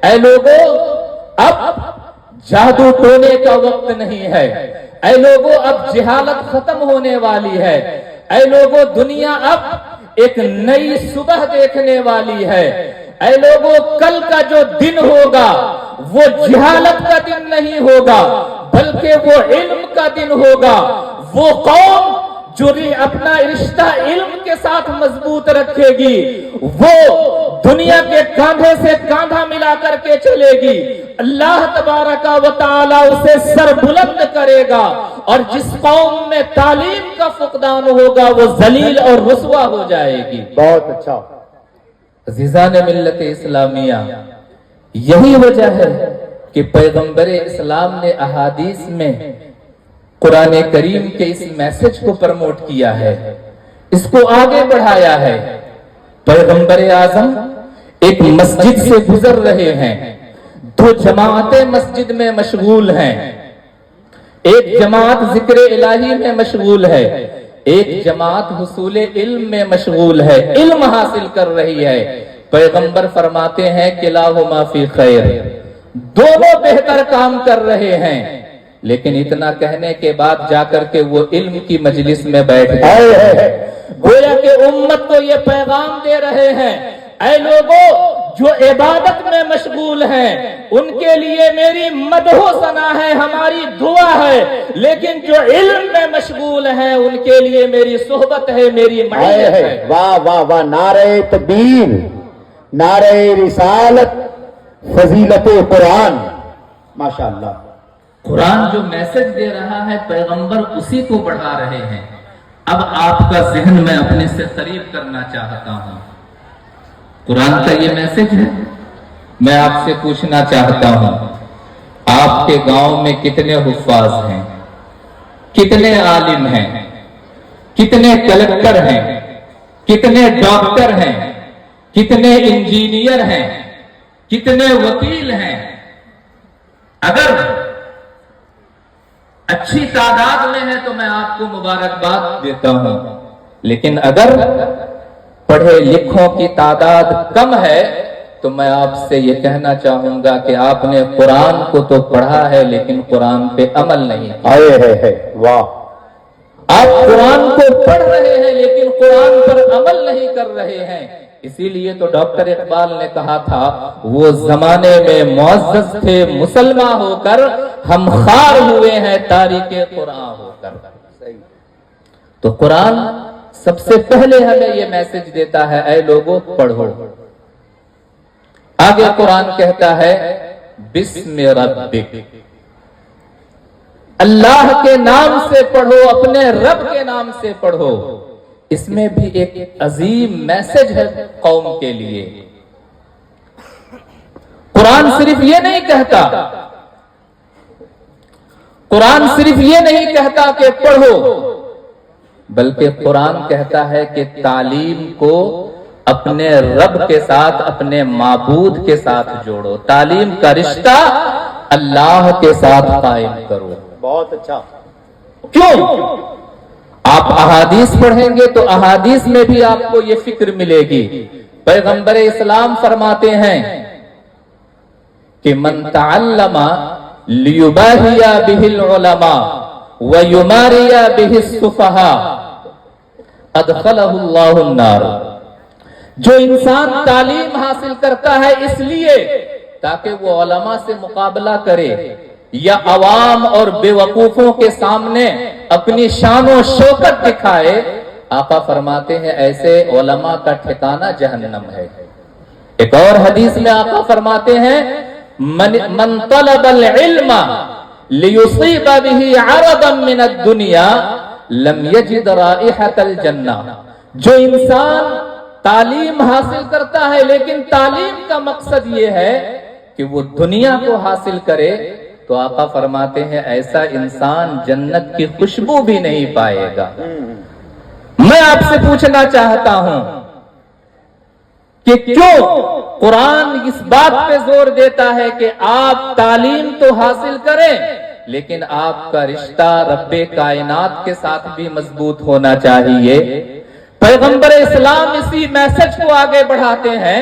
اے لوگوں اب جادو ٹونے کا وقت نہیں ہے، اے لوگوں اب جہالت ختم ہونے والی ہے، اے لوگوں دنیا اب ایک نئی صبح دیکھنے والی ہے، اے لوگوں کل کا جو دن ہوگا وہ جہالت کا دن نہیں ہوگا بلکہ وہ علم کا دن ہوگا۔ وہ قوم جو اپنا رشتہ علم کے ساتھ مضبوط رکھے گی وہ دنیا کے کاندھے سے کاندھا ملا کر کے چلے گی، اللہ تبارک و تعالی اسے سر بلند کرے گا، اور جس قوم میں تعلیم کا فقدان ہوگا وہ ذلیل اور رسوا ہو جائے گی۔ بہت اچھا عزیزان ملت اسلامیہ، یہی وجہ ہے کہ پیغمبر اسلام نے احادیث میں قرآن کریم کے اس میسج کو پروموٹ کیا ہے، اس کو آگے بڑھایا ہے۔ پیغمبر اعظم ایک مسجد سے گزر رہے ہیں، دو جماعتیں مسجد میں مشغول ہیں، ایک جماعت ذکر الہی میں مشغول ہے، ایک جماعت حصول علم میں مشغول ہے، علم حاصل کر رہی ہے۔ پیغمبر فرماتے ہیں کلاہما فی خیر، دونوں بہتر کام کر رہے ہیں، لیکن اتنا کہنے کے بعد جا کر کے وہ علم کی مجلس میں بیٹھ گئے۔ گویا کہ امت کو یہ پیغام دے رہے ہیں، اے لوگوں جو عبادت میں مشغول ہیں ان کے لیے میری مدح و ثنا ہے، ہماری دعا ہے، لیکن جو علم میں مشغول ہیں ان کے لیے میری صحبت ہے، میری معیت ہے۔ واہ واہ واہ، نعرہ تکبیر، نعرہ رسالت، فضیلت قرآن، ماشاءاللہ۔ قرآن جو میسج دے رہا ہے پیغمبر اسی کو بڑھا رہے ہیں۔ اب آپ کا ذہن میں اپنے سے قریب کرنا چاہتا ہوں، قرآن کا یہ میسج ہے۔ میں آپ سے پوچھنا چاہتا ہوں، آپ کے گاؤں میں کتنے حفاظ ہیں، کتنے عالم ہیں، کتنے کلکٹر ہیں، کتنے ڈاکٹر ہیں، کتنے انجینئر ہیں، کتنے وکیل ہیں؟ اگر اچھی تعداد میں ہے تو میں آپ کو مبارکباد دیتا ہوں، لیکن اگر پڑھے لکھوں کی تعداد کم ہے تو میں آپ سے یہ کہنا چاہوں گا کہ آپ نے قرآن کو تو پڑھا ہے لیکن قرآن پہ عمل نہیں کیا۔ واہ، آپ قرآن کو پڑھ رہے ہیں لیکن قرآن پر عمل نہیں کر رہے ہیں۔ اسی لیے تو ڈاکٹر اقبال نے کہا تھا وہ زمانے میں معزز تھے مسلمان ہو کر، ہم خار ہوئے ہیں تاریخ قرآن ہو کر۔ تو قرآن سب سے پہلے ہمیں یہ میسج دیتا ہے، اے لوگوں پڑھو۔ آگے قرآن کہتا ہے بسم ربک، اللہ کے نام سے پڑھو، اپنے رب کے نام سے پڑھو۔ اس میں بھی ایک عظیم میسج ہے قوم کے لیے۔ قرآن صرف یہ نہیں کہتا، قرآن صرف یہ نہیں کہتا کہ پڑھو، بلکہ قرآن کہتا ہے کہ تعلیم کو اپنے رب کے ساتھ، اپنے معبود کے ساتھ جوڑو، تعلیم کا رشتہ اللہ کے ساتھ قائم کرو۔ بہت اچھا۔ کیوں؟ آپ احادیث پڑھیں گے تو احادیث میں بھی آپ کو یہ فکر ملے گی۔ پیغمبر اسلام فرماتے ہیں کہ من تعلم لیباہی بہ العلماء ویماری بہ السفہاء ادخلہ اللہ النار۔ جو انسان تعلیم حاصل کرتا ہے اس لیے تاکہ وہ علماء سے مقابلہ کرے یا عوام اور بے وقوفوں کے سامنے اپنی شان و شوکت دکھائے، آقا فرماتے ہیں ایسے علماء کا ٹھکانہ جہنم ہے۔ ایک اور حدیث میں آقا فرماتے ہیں من طلب العلم لیصیب به عرضا من الدنیا لم یجد رائحة الجنہ۔ جو انسان تعلیم حاصل کرتا ہے لیکن تعلیم کا مقصد یہ ہے کہ وہ دنیا کو حاصل کرے، تو آقا فرماتے ہیں ایسا انسان جنت کی خوشبو بھی نہیں پائے گا۔ میں آپ سے پوچھنا چاہتا ہوں کہ کیوں قرآن اس بات پہ زور دیتا ہے کہ آپ تعلیم تو حاصل کریں لیکن آپ کا رشتہ رب کائنات کے ساتھ بھی مضبوط ہونا چاہیے۔ پیغمبر اسلام اسی میسج کو آگے بڑھاتے ہیں،